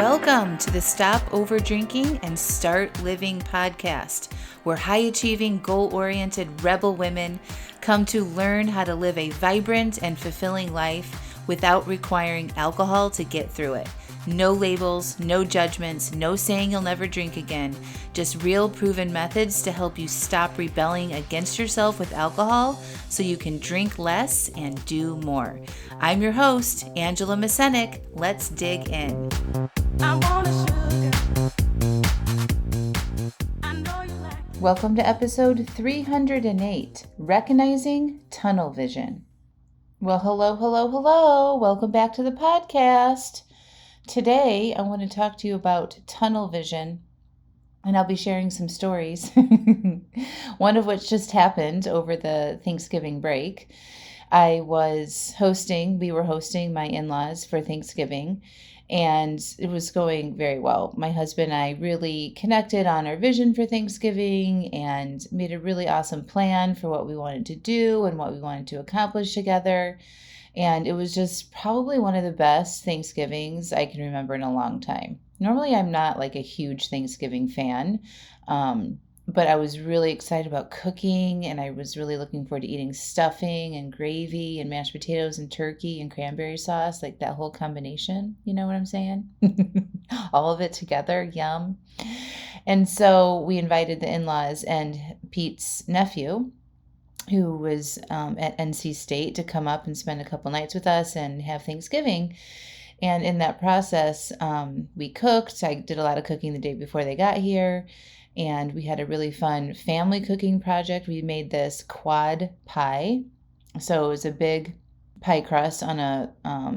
Welcome to the Stop Over Drinking and Start Living podcast, where high-achieving, goal-oriented rebel women come to learn how to live a vibrant and fulfilling life without requiring alcohol to get through it. No labels, no judgments, no saying you'll never drink again. Just real proven methods to help you stop rebelling against yourself with alcohol so you can drink less and do more. I'm your host, Angela Mascenik. Let's dig in. Welcome to episode 308, Recognizing Tunnel Vision. Well, hello. Welcome back to the podcast. Today, I want to talk to you about tunnel vision, and I'll be sharing some stories, one of which just happened over the Thanksgiving break. We were hosting my in-laws for Thanksgiving, and it was going very well. My husband and I really connected on our vision for Thanksgiving and made a really awesome plan for what we wanted to do and what we wanted to accomplish together. And it was just probably one of the best Thanksgivings I can remember in a long time. Normally, I'm not like a huge Thanksgiving fan, but I was really excited about cooking, and I was really looking forward to eating stuffing and gravy and mashed potatoes and turkey and cranberry sauce, like that whole combination. You know what I'm saying? All of it together, yum. And so we invited the in-laws and Pete's nephew, who was at NC State, to come up and spend a couple nights with us and have Thanksgiving. And in that process, we cooked. I did a lot of cooking the day before they got here. And we had a really fun family cooking project. We made this quad pie. So it was a big pie crust on a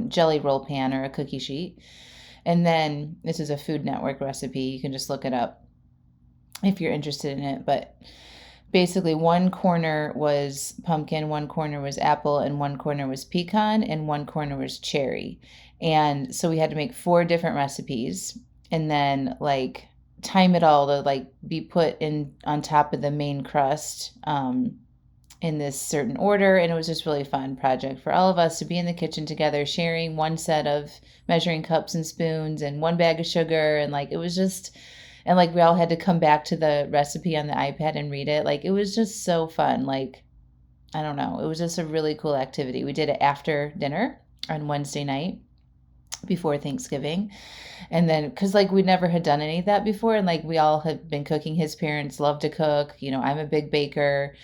jelly roll pan or a cookie sheet. And then this is a Food Network recipe. You can just look it up if you're interested in it. But basically, one corner was pumpkin, one corner was apple, and one corner was pecan, and one corner was cherry. And so we had to make 4 different recipes and then time it all to be put in on top of the main crust in this certain order. And it was just really fun project for all of us to be in the kitchen together, sharing one set of measuring cups and spoons and one bag of sugar. And it was just... And we all had to come back to the recipe on the iPad and read it. It was just so fun. I don't know. It was just a really cool activity. We did it after dinner on Wednesday night before Thanksgiving. And then, because we never had done any of that before. And we all had been cooking. His parents love to cook. You know, I'm a big baker.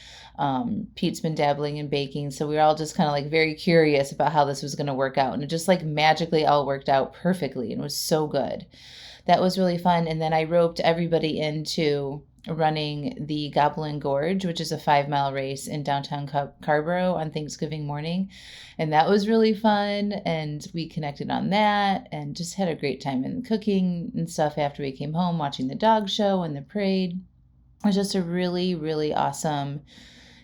Pete's been dabbling in baking. So we were all just kind of very curious about how this was going to work out. And it just magically all worked out perfectly. And it was so good. That was really fun. And then I roped everybody into running the Goblin Gorge, which is a 5-mile race in downtown Carborough on Thanksgiving morning. And that was really fun. And we connected on that and just had a great time in cooking and stuff after we came home, watching the dog show and the parade. It was just a really, really awesome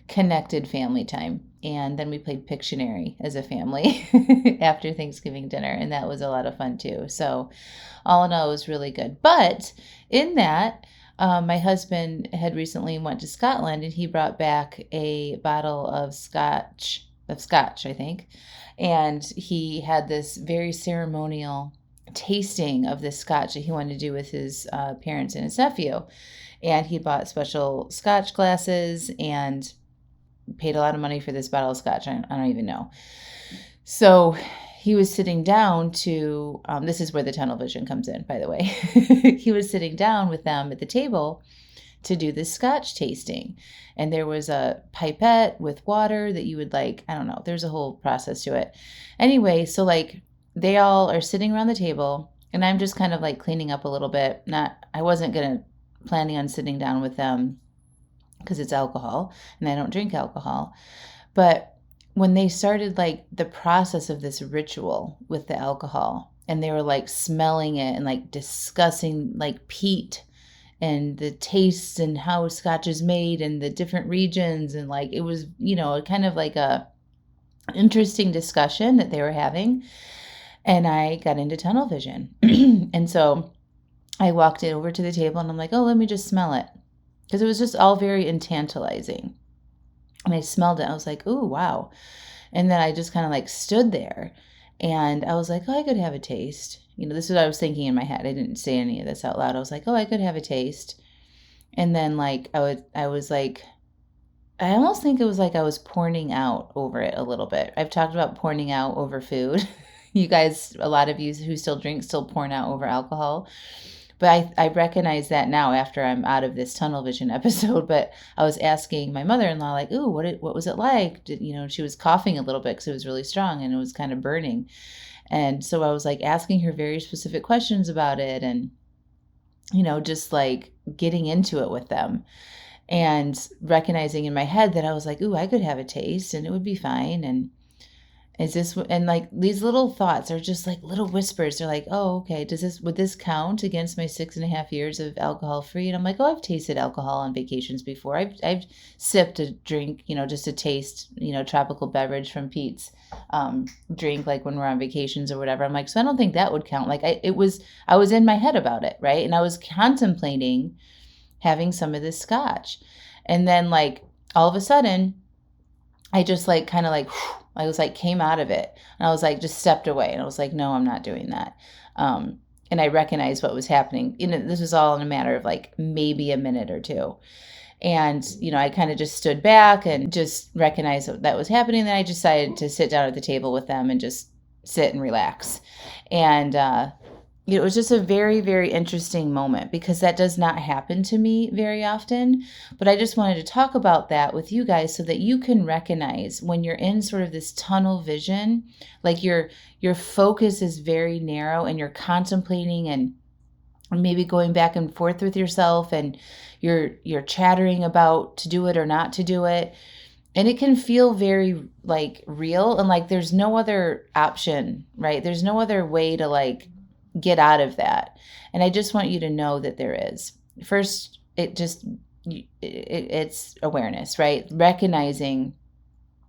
connected family time. And then we played Pictionary as a family after Thanksgiving dinner. And that was a lot of fun too. So all in all, it was really good. But in that, my husband had recently went to Scotland, and he brought back a bottle of Scotch, I think. And he had this very ceremonial tasting of this Scotch that he wanted to do with his parents and his nephew. And he bought special Scotch glasses and paid a lot of money for this bottle of Scotch. I don't even know. So he was sitting down to, this is where the tunnel vision comes in, by the way. He was sitting down with them at the table to do this Scotch tasting. And there was a pipette with water that you would I don't know, there's a whole process to it. Anyway, so they all are sitting around the table, and I'm just kind of cleaning up a little bit. I wasn't planning on sitting down with them because it's alcohol and I don't drink alcohol. But when they started the process of this ritual with the alcohol, and they were smelling it and discussing peat and the tastes and how Scotch is made and the different regions, and it was, kind of a interesting discussion that they were having. And I got into tunnel vision. And so I walked it over to the table, and I'm like, oh, let me just smell it. Because it was just all very tantalizing. And I smelled it. I was like, ooh, wow. And then I just kind of stood there. And I was like, oh, I could have a taste. This is what I was thinking in my head. I didn't say any of this out loud. I was like, oh, I could have a taste. And then like I was like, I almost think it was like I was porning out over it a little bit. I've talked about porning out over food. You guys, a lot of you who still drink, still porn out over alcohol. But I recognize that now after I'm out of this tunnel vision episode. But I was asking my mother-in-law, like, ooh, what was it like? She was coughing a little bit because it was really strong and it was kind of burning. And so I was like asking her very specific questions about it and, just like getting into it with them and recognizing in my head that I was like, ooh, I could have a taste and it would be fine. And like these little thoughts are just like little whispers. They're like, oh, okay, would this count against my 6.5 years of alcohol free? And I'm like, oh, I've tasted alcohol on vacations before. I've sipped a drink, just a taste, tropical beverage from Pete's drink, like when we're on vacations or whatever. I'm like, so I don't think that would count. Like I was in my head about it, right? And I was contemplating having some of this scotch. And then like all of a sudden, I just like kind of like, I was like came out of it and I was like just stepped away and I was like, no, I'm not doing that. And I recognized what was happening. This was all in a matter of like maybe a minute or two. And, I kind of just stood back and just recognized that was happening. Then I decided to sit down at the table with them and just sit and relax. And, it was just a very, very interesting moment because that does not happen to me very often. But I just wanted to talk about that with you guys so that you can recognize when you're in sort of this tunnel vision, like your focus is very narrow and you're contemplating and maybe going back and forth with yourself and you're chattering about to do it or not to do it. And it can feel very like real and like there's no other option, right? There's no other way to like get out of that. And I just want you to know that there is. First, it's awareness, right? Recognizing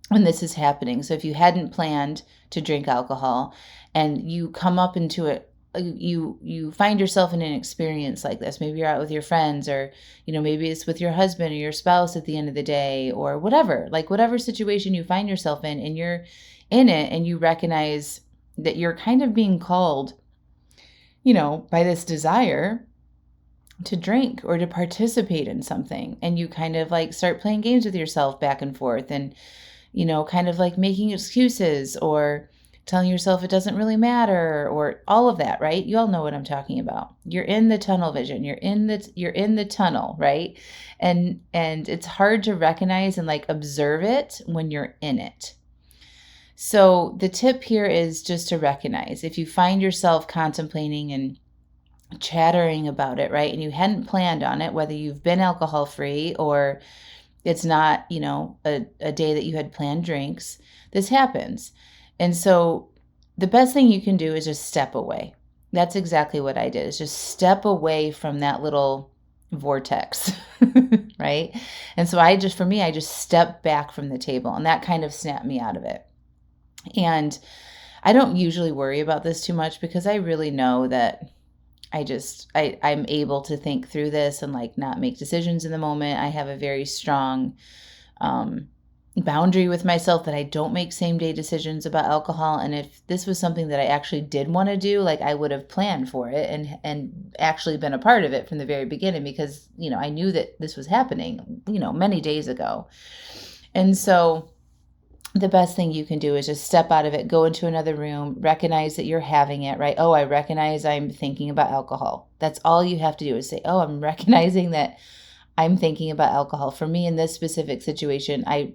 when this is happening. So if you hadn't planned to drink alcohol and you come up into it, you find yourself in an experience like this. Maybe you're out with your friends or, maybe it's with your husband or your spouse at the end of the day or whatever, like whatever situation you find yourself in and you're in it and you recognize that you're kind of being called by this desire to drink or to participate in something. And you kind of like start playing games with yourself back and forth and, kind of like making excuses or telling yourself it doesn't really matter or all of that, right? You all know what I'm talking about. You're in the tunnel vision. You're in the tunnel, right? And it's hard to recognize and like observe it when you're in it. So the tip here is just to recognize if you find yourself contemplating and chattering about it, right? And you hadn't planned on it, whether you've been alcohol free or it's not, a day that you had planned drinks, this happens. And so the best thing you can do is just step away. That's exactly what I did, is just step away from that little vortex, right? And so I just stepped back from the table and that kind of snapped me out of it. And I don't usually worry about this too much because I really know that I'm able to think through this and like not make decisions in the moment. I have a very strong boundary with myself that I don't make same day decisions about alcohol. And if this was something that I actually did want to do, like I would have planned for it and actually been a part of it from the very beginning because, I knew that this was happening, many days ago. And so the best thing you can do is just step out of it, go into another room, recognize that you're having it, right? Oh, I recognize I'm thinking about alcohol. That's all you have to do is say, oh, I'm recognizing that I'm thinking about alcohol. For me in this specific situation, I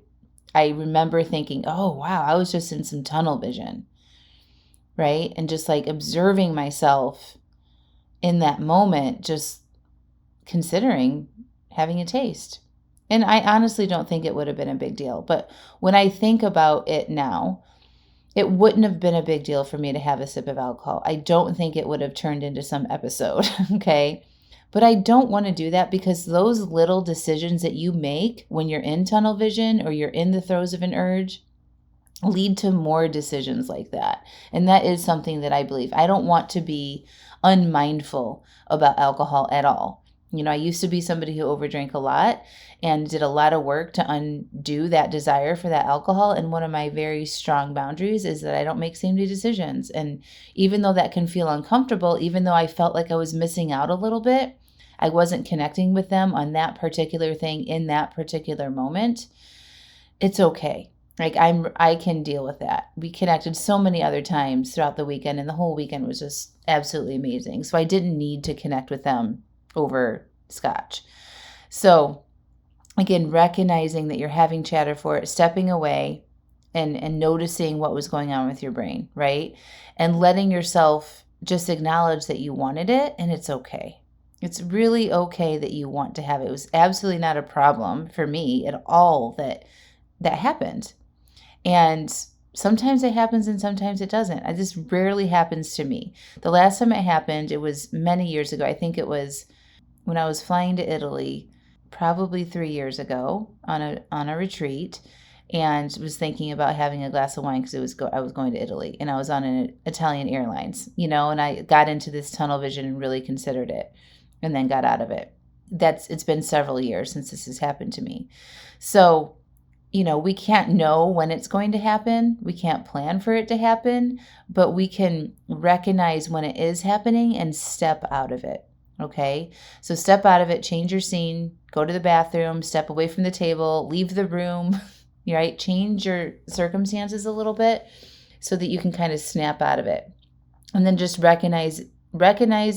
remember thinking, oh, wow, I was just in some tunnel vision, right? And just like observing myself in that moment, just considering having a taste. And I honestly don't think it would have been a big deal. But when I think about it now, it wouldn't have been a big deal for me to have a sip of alcohol. I don't think it would have turned into some episode, okay? But I don't want to do that because those little decisions that you make when you're in tunnel vision or you're in the throes of an urge lead to more decisions like that. And that is something that I believe. I don't want to be unmindful about alcohol at all. I used to be somebody who overdrank a lot and did a lot of work to undo that desire for that alcohol. And one of my very strong boundaries is that I don't make same day decisions. And even though that can feel uncomfortable, even though I felt like I was missing out a little bit, I wasn't connecting with them on that particular thing in that particular moment, it's okay. Like I can deal with that. We connected so many other times throughout the weekend, and the whole weekend was just absolutely amazing. So I didn't need to connect with them over Scotch. So again, recognizing that you're having chatter for it, stepping away and noticing what was going on with your brain, right? And letting yourself just acknowledge that you wanted it, and it's okay. It's really okay that you want to have it. It was absolutely not a problem for me at all that happened. And sometimes it happens and sometimes it doesn't. This rarely happens to me. The last time it happened, it was many years ago. I think it was when I was flying to Italy, probably 3 years ago on a retreat, and was thinking about having a glass of wine because I was going to Italy, and I was on an Italian Airlines, and I got into this tunnel vision and really considered it, and then got out of it. It's been several years since this has happened to me. So, we can't know when it's going to happen. We can't plan for it to happen, but we can recognize when it is happening and step out of it. Okay? So step out of it, change your scene, go to the bathroom, step away from the table, leave the room, right? Change your circumstances a little bit so that you can kind of snap out of it. And then just recognize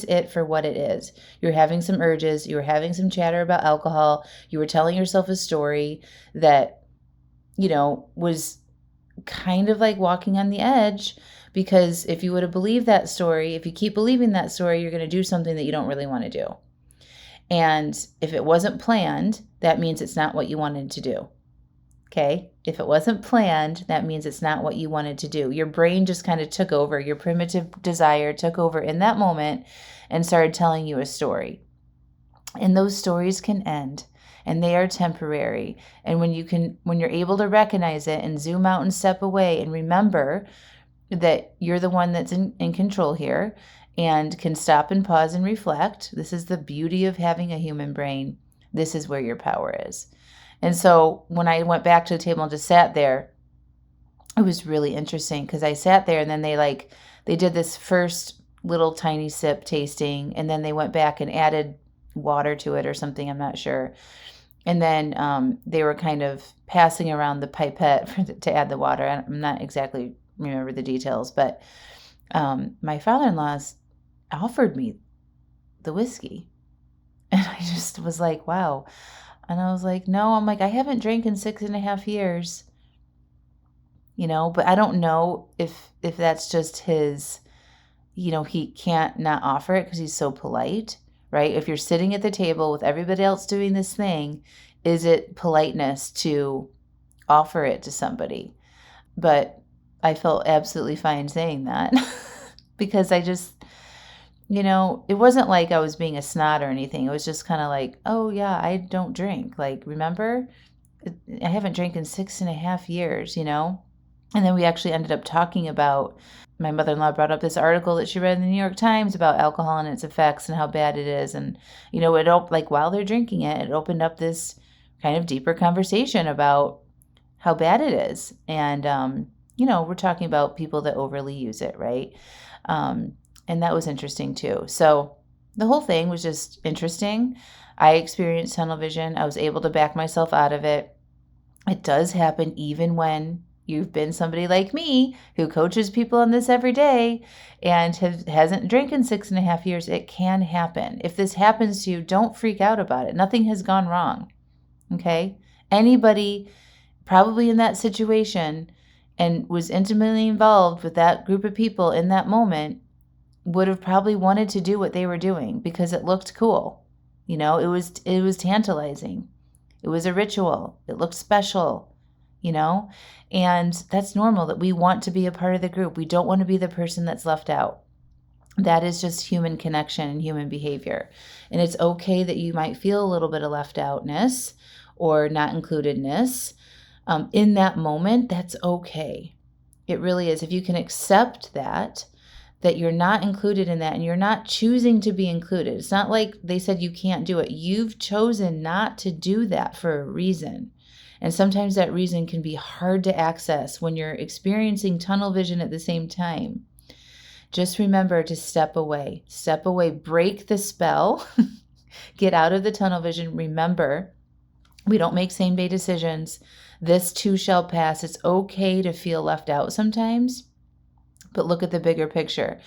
it for what it is. You're having some urges, you were having some chatter about alcohol, you were telling yourself a story that was kind of like walking on the edge, because if you would have believed that story, if you keep believing that story, you're going to do something that you don't really want to do. And if it wasn't planned, that means it's not what you wanted to do. Okay? If it wasn't planned, that means it's not what you wanted to do. Your brain just kind of took over. Your primitive desire took over in that moment and started telling you a story. And those stories can end. And they are temporary. And when you're able to recognize it and zoom out and step away and remember that you're the one that's in control here and can stop and pause and reflect. This is the beauty of having a human brain. This is where your power is. And so when I went back to the table and just sat there, it was really interesting because I sat there and then they did this first little tiny sip tasting, and then they went back and added water to it or something, I'm not sure. And then they were kind of passing around the pipette to add the water. I'm not exactly remember the details, but my father-in-law's offered me the whiskey. And I just was like, wow. And I was like, no, I haven't drank in 6.5 years, but I don't know if that's just his, he can't not offer it because he's so polite. Right? If you're sitting at the table with everybody else doing this thing, is it politeness to offer it to somebody? But I felt absolutely fine saying that because I just, it wasn't like I was being a snot or anything. It was just kind of like, oh yeah, I don't drink. Like, remember, I haven't drank in 6.5 years, And then we actually ended up talking about, my mother-in-law brought up this article that she read in the New York Times about alcohol and its effects and how bad it is. And, while they're drinking it, it opened up this kind of deeper conversation about how bad it is. And, we're talking about people that overly use it, right? And that was interesting too. So the whole thing was just interesting. I experienced tunnel vision. I was able to back myself out of it. It does happen even when you've been somebody like me who coaches people on this every day and hasn't drank in 6.5 years. It can happen. If this happens to you, don't freak out about it. Nothing has gone wrong. Okay? Anybody probably in that situation and was intimately involved with that group of people in that moment would have probably wanted to do what they were doing because it looked cool. It was tantalizing. It was a ritual. It looked special. And that's normal that we want to be a part of the group. We don't want to be the person that's left out. That is just human connection and human behavior. And it's okay that you might feel a little bit of left outness or not includedness in that moment. That's okay. It really is. If you can accept that, that you're not included in that and you're not choosing to be included. It's not like they said you can't do it. You've chosen not to do that for a reason. And sometimes that reason can be hard to access when you're experiencing tunnel vision at the same time. Just remember to step away, break the spell, get out of the tunnel vision. Remember, we don't make same-day decisions. This too shall pass. It's okay to feel left out sometimes, but look at the bigger picture.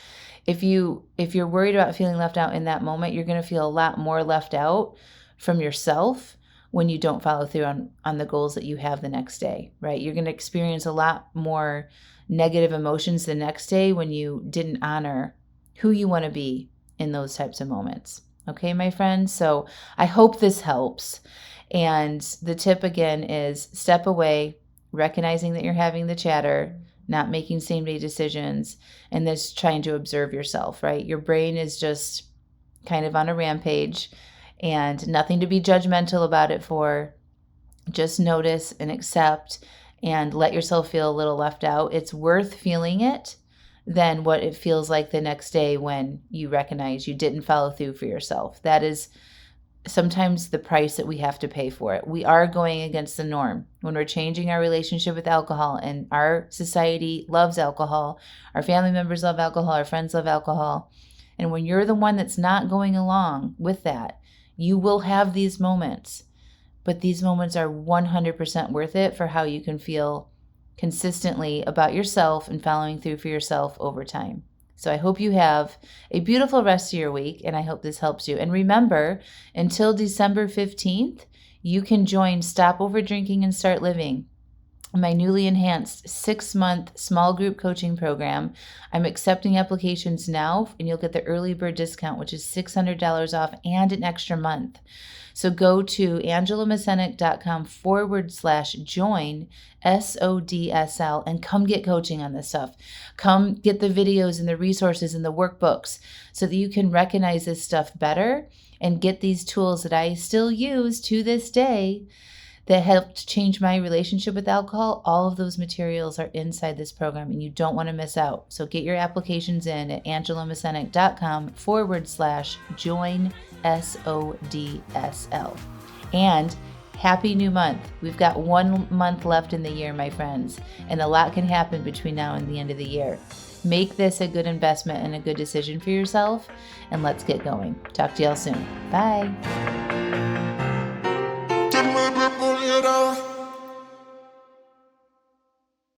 If you're worried about feeling left out in that moment, you're going to feel a lot more left out from yourself when you don't follow through on the goals that you have the next day, right? You're going to experience a lot more negative emotions the next day when you didn't honor who you want to be in those types of moments. Okay, my friends? So I hope this helps. And the tip again is step away, recognizing that you're having the chatter, not making same-day decisions, and this trying to observe yourself, right? Your brain is just kind of on a rampage and nothing to be judgmental about it for. Just notice and accept and let yourself feel a little left out. It's worth feeling it than what it feels like the next day when you recognize you didn't follow through for yourself. That is sometimes the price that we have to pay for it. We are going against the norm when we're changing our relationship with alcohol, and our society loves alcohol. Our family members love alcohol. Our friends love alcohol. And when you're the one that's not going along with that, you will have these moments, but these moments are 100% worth it for how you can feel consistently about yourself and following through for yourself over time. So I hope you have a beautiful rest of your week, and I hope this helps you. And remember, until December 15th, you can join Stop Over Drinking and Start Living, my newly enhanced 6-month small group coaching program. I'm accepting applications now, and you'll get the early bird discount, which is $600 off and an extra month. So go to angelamascenik.com/join SODSL and come get coaching on this stuff. Come get the videos and the resources and the workbooks so that you can recognize this stuff better and get these tools that I still use to this day that helped change my relationship with alcohol. All of those materials are inside this program and you don't want to miss out. So get your applications in at angelamascenik.com/join SODSL. And happy new month. We've got 1 month left in the year, my friends, and a lot can happen between now and the end of the year. Make this a good investment and a good decision for yourself, and let's get going. Talk to y'all soon. Bye.